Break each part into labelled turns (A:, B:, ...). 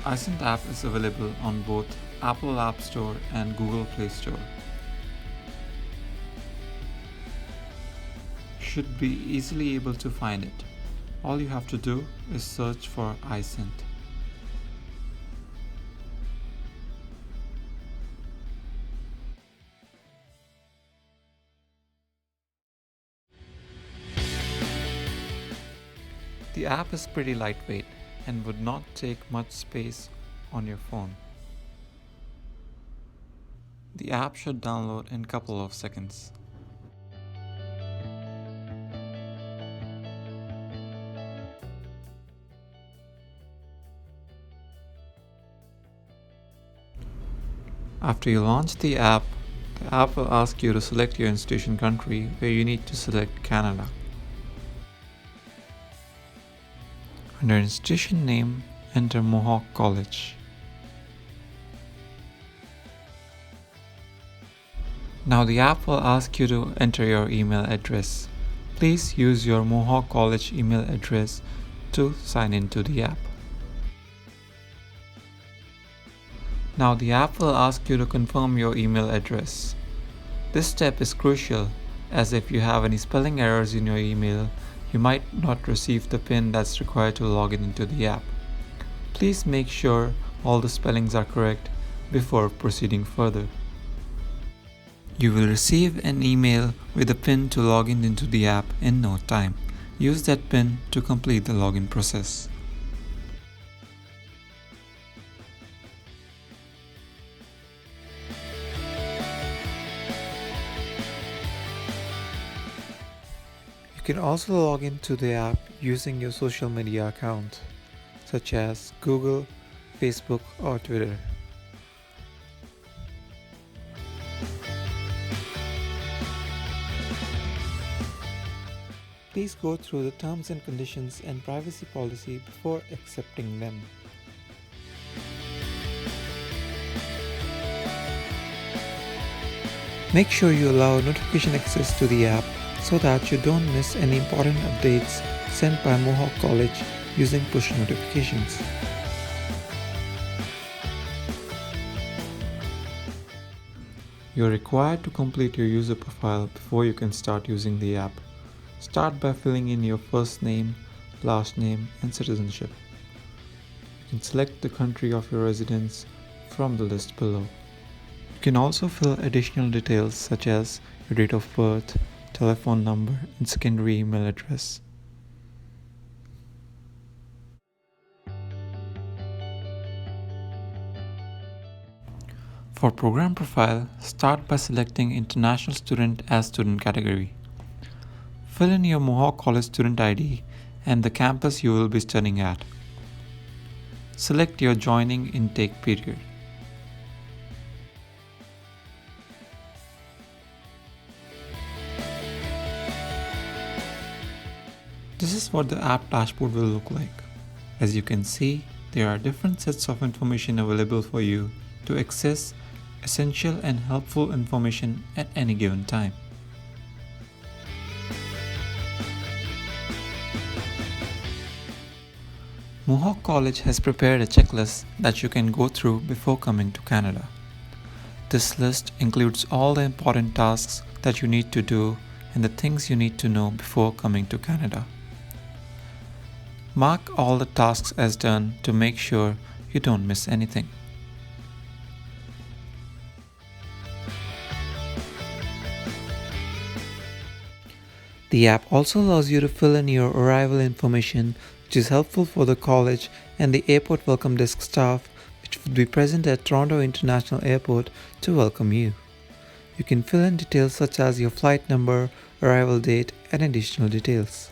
A: iCent app is available on both Apple App Store and Google Play Store. Should be easily able to find it. All you have to do is search for iCent. The app is pretty lightweight and would not take much space on your phone. The app should download in a couple of seconds. After you launch the app will ask you to select your institution country, where you need to select Canada. Under institution name, enter Mohawk College. Now the app will ask you to enter your email address. Please use your Mohawk College email address to sign into the app. Now the app will ask you to confirm your email address. This step is crucial, as if you have any spelling errors in your email, you might not receive the PIN that's required to log in into the app. Please make sure all the spellings are correct before proceeding further. You will receive an email with a PIN to log in into the app in no time. Use that PIN to complete the login process. You can also log into the app using your social media account, such as Google, Facebook, or Twitter. Please go through the terms and conditions and privacy policy before accepting them. Make sure you allow notification access to the app so that you don't miss any important updates sent by Mohawk College using push notifications. You're required to complete your user profile before you can start using the app. Start by filling in your first name, last name, and citizenship. You can select the country of your residence from the list below. You can also fill additional details such as your date of birth, telephone number, and secondary email address. For program profile, start by selecting International Student as student category. Fill in your Mohawk College student ID and the campus you will be studying at. Select your joining intake period. This is what the app dashboard will look like. As you can see, there are different sets of information available for you to access essential and helpful information at any given time. Mohawk College has prepared a checklist that you can go through before coming to Canada. This list includes all the important tasks that you need to do and the things you need to know before coming to Canada. Mark all the tasks as done to make sure you don't miss anything. The app also allows you to fill in your arrival information, which is helpful for the college and the airport welcome desk staff, which would be present at Toronto International Airport to welcome you. You can fill in details such as your flight number, arrival date, and additional details.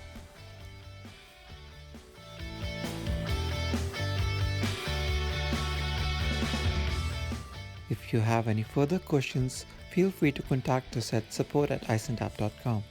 A: If you have any further questions, feel free to contact us at support@icendapp.com.